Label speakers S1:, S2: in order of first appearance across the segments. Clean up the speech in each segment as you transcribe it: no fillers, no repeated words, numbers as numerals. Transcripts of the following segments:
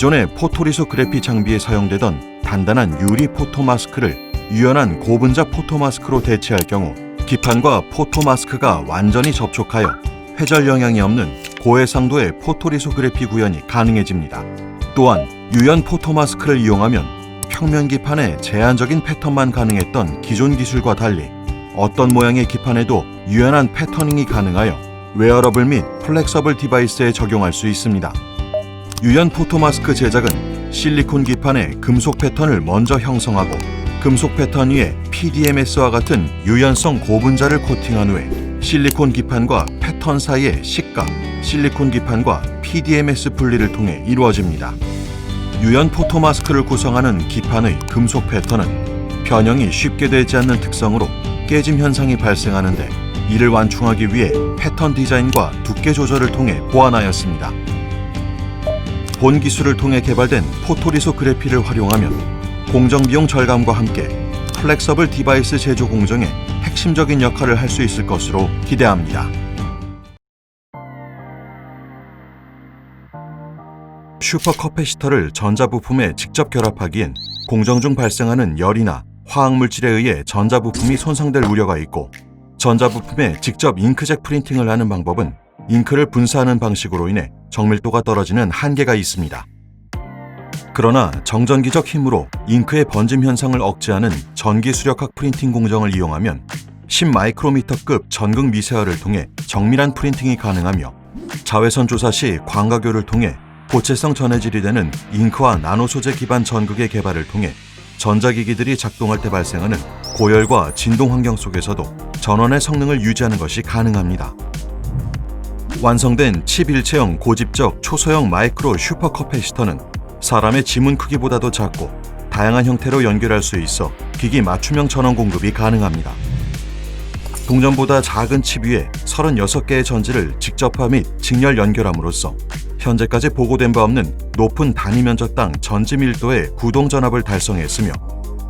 S1: 기존의 포토리소그래피 장비에 사용되던 단단한 유리 포토마스크를 유연한 고분자 포토마스크로 대체할 경우 기판과 포토마스크가 완전히 접촉하여 회절 영향이 없는 고해상도의 포토리소그래피 구현이 가능해집니다. 또한 유연 포토마스크를 이용하면 평면 기판에 제한적인 패턴만 가능했던 기존 기술과 달리 어떤 모양의 기판에도 유연한 패터닝이 가능하여 웨어러블 및 플렉서블 디바이스에 적용할 수 있습니다. 유연 포토마스크 제작은 실리콘 기판에 금속 패턴을 먼저 형성하고 금속 패턴 위에 PDMS와 같은 유연성 고분자를 코팅한 후에 실리콘 기판과 패턴 사이의 식과 실리콘 기판과 PDMS 분리를 통해 이루어집니다. 유연 포토마스크를 구성하는 기판의 금속 패턴은 변형이 쉽게 되지 않는 특성으로 깨짐 현상이 발생하는데 이를 완충하기 위해 패턴 디자인과 두께 조절을 통해 보완하였습니다. 본 기술을 통해 개발된 포토리소그래피를 활용하면 공정 비용 절감과 함께 플렉서블 디바이스 제조 공정에 핵심적인 역할을 할 수 있을 것으로 기대합니다. 슈퍼커패시터를 전자부품에 직접 결합하기엔 공정 중 발생하는 열이나 화학물질에 의해 전자부품이 손상될 우려가 있고 전자부품에 직접 잉크젯 프린팅을 하는 방법은 잉크를 분사하는 방식으로 인해 정밀도가 떨어지는 한계가 있습니다. 그러나 정전기적 힘으로 잉크의 번짐 현상을 억제하는 전기수력학 프린팅 공정을 이용하면 10마이크로미터급 전극 미세화를 통해 정밀한 프린팅이 가능하며 자외선 조사 시 광각교를 통해 고체성 전해질이 되는 잉크와 나노 소재 기반 전극의 개발을 통해 전자기기들이 작동할 때 발생하는 고열과 진동 환경 속에서도 전원의 성능을 유지하는 것이 가능합니다. 완성된 칩 일체형 고집적 초소형 마이크로 슈퍼커패시터는 사람의 지문 크기보다도 작고 다양한 형태로 연결할 수 있어 기기 맞춤형 전원 공급이 가능합니다. 동전보다 작은 칩 위에 36개의 전지를 직접화 및 직렬 연결함으로써 현재까지 보고된 바 없는 높은 단위 면적당 전지 밀도의 구동 전압을 달성했으며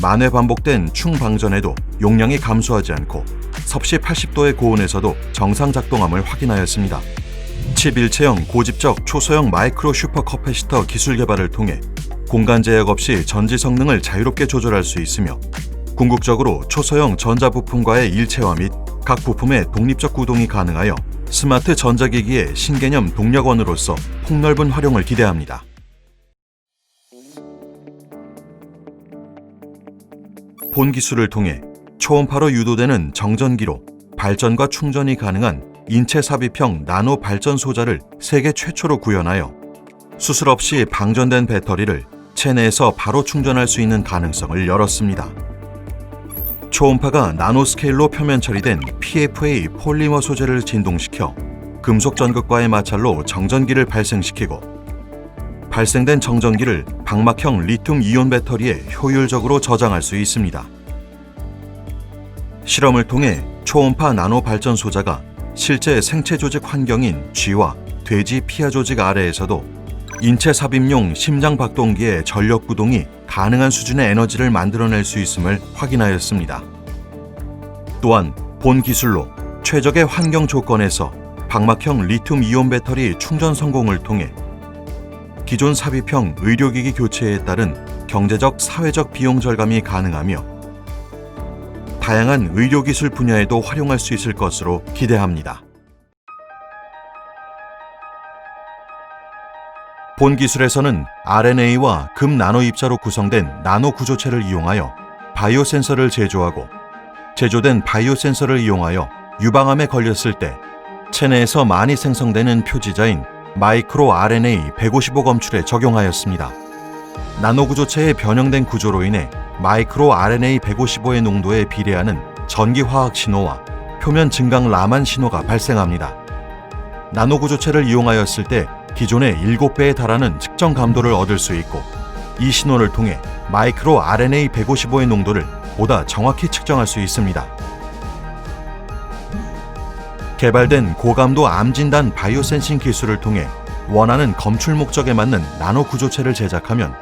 S1: 만회 반복된 충방전에도 용량이 감소하지 않고 섭씨 80도의 고온에서도 정상 작동함을 확인하였습니다. 칩 일체형 고집적 초소형 마이크로 슈퍼커패시터 기술 개발을 통해 공간 제약 없이 전지 성능을 자유롭게 조절할 수 있으며 궁극적으로 초소형 전자부품과의 일체화 및 각 부품의 독립적 구동이 가능하여 스마트 전자기기의 신개념 동력원으로서 폭넓은 활용을 기대합니다. 본 기술을 통해 초음파로 유도되는 정전기로 발전과 충전이 가능한 인체 삽입형 나노 발전 소자를 세계 최초로 구현하여 수술 없이 방전된 배터리를 체내에서 바로 충전할 수 있는 가능성을 열었습니다. 초음파가 나노스케일로 표면 처리된 PFA 폴리머 소재를 진동시켜 금속 전극과의 마찰로 정전기를 발생시키고 발생된 정전기를 방막형 리튬 이온 배터리에 효율적으로 저장할 수 있습니다. 실험을 통해 초음파 나노 발전 소자가 실제 생체 조직 환경인 쥐와 돼지 피하 조직 아래에서도 인체 삽입용 심장 박동기의 전력 구동이 가능한 수준의 에너지를 만들어낼 수 있음을 확인하였습니다. 또한 본 기술로 최적의 환경 조건에서 방막형 리튬 이온 배터리 충전 성공을 통해 기존 삽입형 의료기기 교체에 따른 경제적, 사회적 비용 절감이 가능하며 다양한 의료기술 분야에도 활용할 수 있을 것으로 기대합니다. 본 기술에서는 RNA와 금 나노 입자로 구성된 나노 구조체를 이용하여 바이오 센서를 제조하고 제조된 바이오 센서를 이용하여 유방암에 걸렸을 때 체내에서 많이 생성되는 표지자인 마이크로 RNA 155 검출에 적용하였습니다. 나노 구조체의 변형된 구조로 인해 마이크로 RNA 155의 농도에 비례하는 전기화학 신호와 표면 증강 라만 신호가 발생합니다. 나노 구조체를 이용하였을 때 기존의 7배에 달하는 측정 감도를 얻을 수 있고 이 신호를 통해 마이크로 RNA 155의 농도를 보다 정확히 측정할 수 있습니다. 개발된 고감도 암 진단 바이오 센싱 기술을 통해 원하는 검출 목적에 맞는 나노 구조체를 제작하면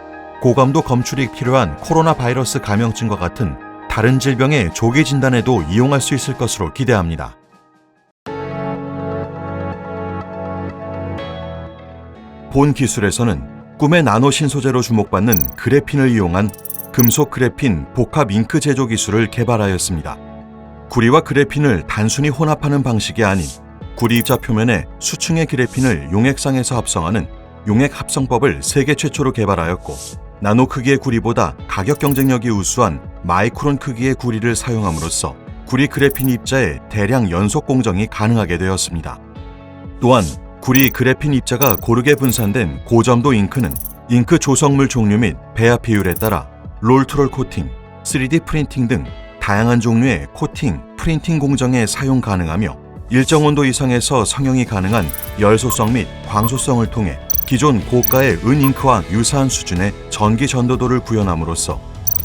S1: 고감도 검출이 필요한 코로나 바이러스 감염증과 같은 다른 질병의 조기 진단에도 이용할 수 있을 것으로 기대합니다. 본 기술에서는 꿈의 나노 신소재로 주목받는 그래핀을 이용한 금속 그래핀 복합 잉크 제조 기술을 개발하였습니다. 구리와 그래핀을 단순히 혼합하는 방식이 아닌 구리 입자 표면에 수층의 그래핀을 용액상에서 합성하는 용액 합성법을 세계 최초로 개발하였고, 나노 크기의 구리보다 가격 경쟁력이 우수한 마이크론 크기의 구리를 사용함으로써 구리 그래핀 입자의 대량 연속 공정이 가능하게 되었습니다. 또한 구리 그래핀 입자가 고르게 분산된 고점도 잉크는 잉크 조성물 종류 및 배합 비율에 따라 롤트롤 코팅, 3D 프린팅 등 다양한 종류의 코팅, 프린팅 공정에 사용 가능하며 일정 온도 이상에서 성형이 가능한 열소성 및 광소성을 통해 기존 고가의 은잉크와 유사한 수준의 전기 전도도를 구현함으로써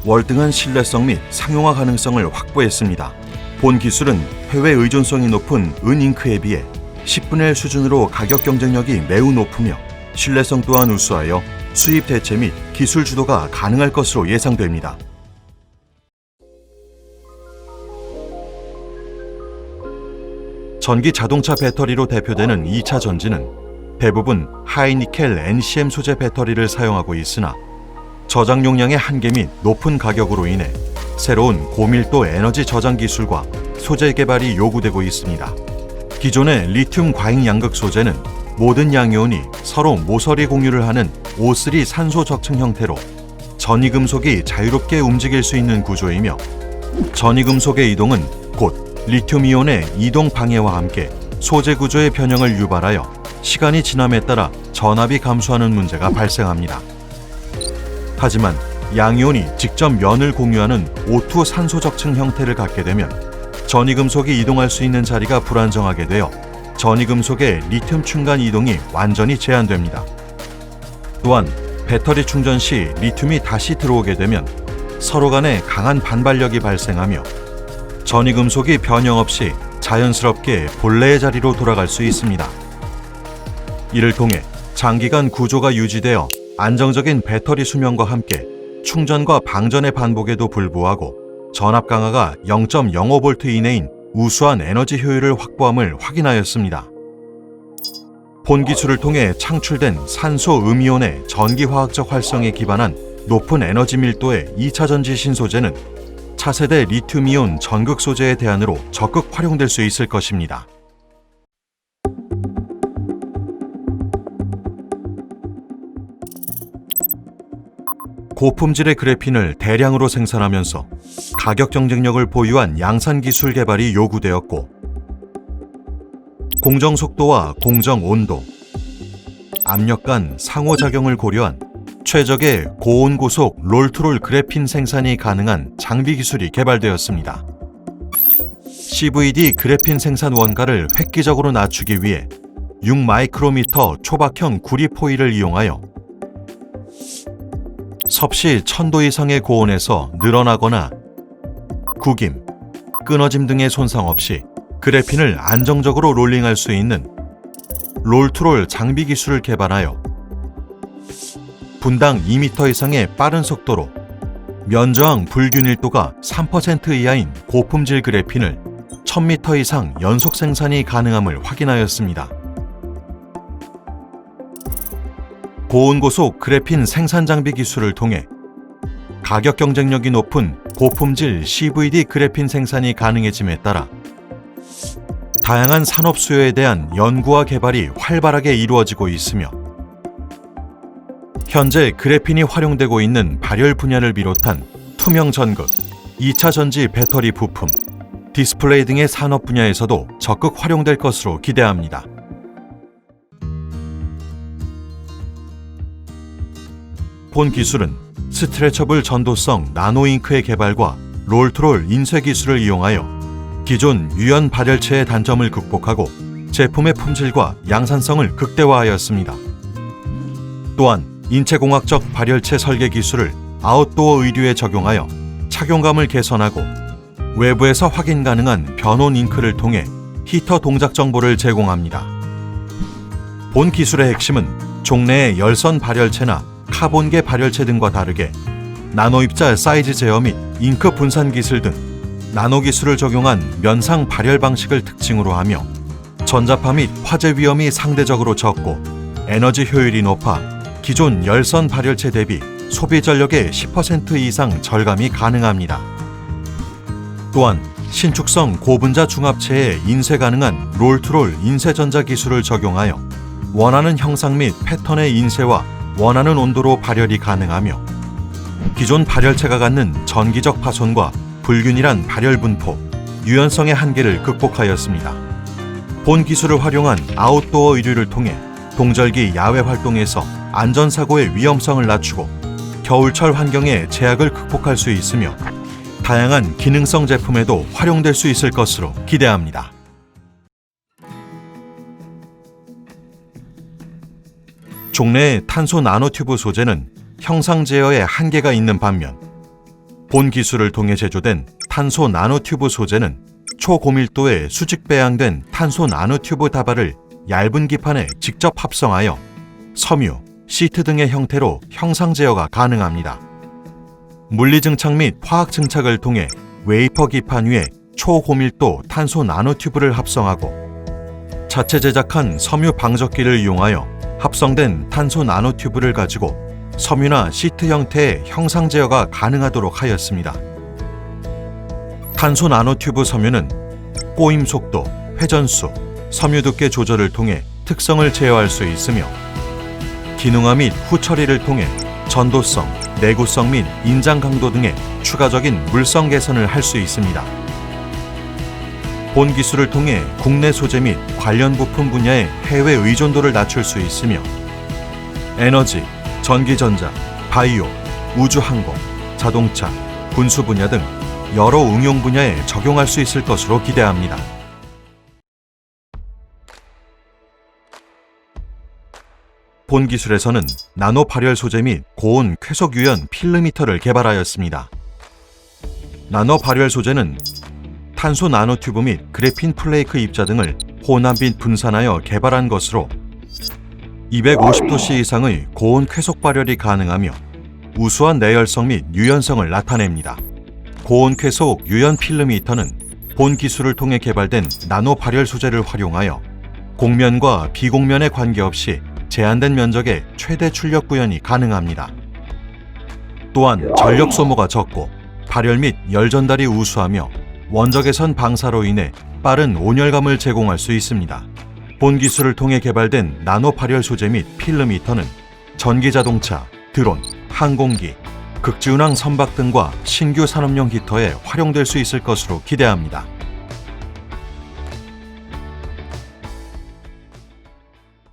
S1: 월등한 신뢰성 및 상용화 가능성을 확보했습니다. 본 기술은 해외 의존성이 높은 은잉크에 비해 10분의 1 수준으로 가격 경쟁력이 매우 높으며 신뢰성 또한 우수하여 수입 대체 및 기술 주도가 가능할 것으로 예상됩니다. 전기 자동차 배터리로 대표되는 2차 전지는 대부분 하이니켈 NCM 소재 배터리를 사용하고 있으나 저장 용량의 한계 및 높은 가격으로 인해 새로운 고밀도 에너지 저장 기술과 소재 개발이 요구되고 있습니다. 기존의 리튬 과잉 양극 소재는 모든 양이온이 서로 모서리 공유를 하는 O3 산소 적층 형태로 전이금속이 자유롭게 움직일 수 있는 구조이며, 전이금속의 이동은 곧 리튬이온의 이동 방해와 함께 소재 구조의 변형을 유발하여 시간이 지남에 따라 전압이 감소하는 문제가 발생합니다. 하지만 양이온이 직접 면을 공유하는 O2 산소 적층 형태를 갖게 되면 전이금속이 이동할 수 있는 자리가 불안정하게 되어 전이금속의 리튬 충간 이동이 완전히 제한됩니다. 또한 배터리 충전 시 리튬이 다시 들어오게 되면 서로 간에 강한 반발력이 발생하며 전이금속이 변형 없이 자연스럽게 본래의 자리로 돌아갈 수 있습니다. 이를 통해 장기간 구조가 유지되어 안정적인 배터리 수명과 함께 충전과 방전의 반복에도 불구하고 전압 강하가 0.05V 이내인 우수한 에너지 효율을 확보함을 확인하였습니다. 본 기술을 통해 창출된 산소 음이온의 전기화학적 활성에 기반한 높은 에너지 밀도의 2차 전지 신소재는 차세대 리튬이온 전극 소재의 대안으로 적극 활용될 수 있을 것입니다. 고품질의 그래핀을 대량으로 생산하면서 가격 경쟁력을 보유한 양산 기술 개발이 요구되었고, 공정 속도와 공정 온도, 압력 간 상호작용을 고려한 최적의 고온고속 롤트롤 그래핀 생산이 가능한 장비 기술이 개발되었습니다. CVD 그래핀 생산 원가를 획기적으로 낮추기 위해 6마이크로미터 초박형 구리 포일을 이용하여 섭씨 1000도 이상의 고온에서 늘어나거나 구김, 끊어짐 등의 손상 없이 그래핀을 안정적으로 롤링할 수 있는 롤투롤 장비 기술을 개발하여 분당 2m 이상의 빠른 속도로 면저항 불균일도가 3% 이하인 고품질 그래핀을 1000m 이상 연속 생산이 가능함을 확인하였습니다. 고온고속 그래핀 생산 장비 기술을 통해 가격 경쟁력이 높은 고품질 CVD 그래핀 생산이 가능해짐에 따라 다양한 산업 수요에 대한 연구와 개발이 활발하게 이루어지고 있으며, 현재 그래핀이 활용되고 있는 발열 분야를 비롯한 투명 전극, 2차 전지 배터리 부품, 디스플레이 등의 산업 분야에서도 적극 활용될 것으로 기대합니다. 본 기술은 스트레처블 전도성 나노잉크의 개발과 롤트롤 인쇄 기술을 이용하여 기존 유연 발열체의 단점을 극복하고 제품의 품질과 양산성을 극대화하였습니다. 또한 인체공학적 발열체 설계 기술을 아웃도어 의류에 적용하여 착용감을 개선하고 외부에서 확인 가능한 변온 잉크를 통해 히터 동작 정보를 제공합니다. 본 기술의 핵심은 종래의 열선 발열체나 카본계 발열체 등과 다르게 나노입자 사이즈 제어 및 잉크 분산 기술 등 나노 기술을 적용한 면상 발열 방식을 특징으로 하며 전자파 및 화재 위험이 상대적으로 적고 에너지 효율이 높아 기존 열선 발열체 대비 소비 전력의 10% 이상 절감이 가능합니다. 또한 신축성 고분자 중합체에 인쇄 가능한 롤투롤 인쇄 전자 기술을 적용하여 원하는 형상 및 패턴의 인쇄와 원하는 온도로 발열이 가능하며 기존 발열체가 갖는 전기적 파손과 불균일한 발열 분포, 유연성의 한계를 극복하였습니다. 본 기술을 활용한 아웃도어 의류를 통해 동절기 야외 활동에서 안전사고의 위험성을 낮추고 겨울철 환경의 제약을 극복할 수 있으며 다양한 기능성 제품에도 활용될 수 있을 것으로 기대합니다. 종래의 탄소 나노튜브 소재는 형상 제어에 한계가 있는 반면 본 기술을 통해 제조된 탄소 나노튜브 소재는 초고밀도의 수직 배양된 탄소 나노튜브 다발을 얇은 기판에 직접 합성하여 섬유, 시트 등의 형태로 형상 제어가 가능합니다. 물리 증착 및 화학 증착을 통해 웨이퍼 기판 위에 초고밀도 탄소 나노튜브를 합성하고 자체 제작한 섬유 방적기를 이용하여 합성된 탄소 나노튜브를 가지고 섬유나 시트 형태의 형상 제어가 가능하도록 하였습니다. 탄소 나노튜브 섬유는 꼬임 속도, 회전수, 섬유 두께 조절을 통해 특성을 제어할 수 있으며 기능화 및 후처리를 통해 전도성, 내구성 및 인장 강도 등의 추가적인 물성 개선을 할 수 있습니다. 본 기술을 통해 국내 소재 및 관련 부품 분야의 해외 의존도를 낮출 수 있으며 에너지, 전기전자, 바이오, 우주항공, 자동차, 군수 분야 등 여러 응용 분야에 적용할 수 있을 것으로 기대합니다. 본 기술에서는 나노 발열 소재 및 고온 쾌속 유연 필름미터를 개발하였습니다. 나노 발열 소재는 탄소 나노튜브 및 그래핀 플레이크 입자 등을 혼합 및 분산하여 개발한 것으로 250도씨 이상의 고온 쾌속 발열이 가능하며 우수한 내열성 및 유연성을 나타냅니다. 고온 쾌속 유연 필름미터는 본 기술을 통해 개발된 나노 발열 소재를 활용하여 공면과 비공면에 관계없이 제한된 면적의 최대 출력 구현이 가능합니다. 또한 전력 소모가 적고 발열 및 열 전달이 우수하며 원적외선 방사로 인해 빠른 온열감을 제공할 수 있습니다. 본 기술을 통해 개발된 나노 발열 소재 및 필름미터는 전기자동차, 드론, 항공기, 극지운항 선박 등과 신규 산업용 히터에 활용될 수 있을 것으로 기대합니다.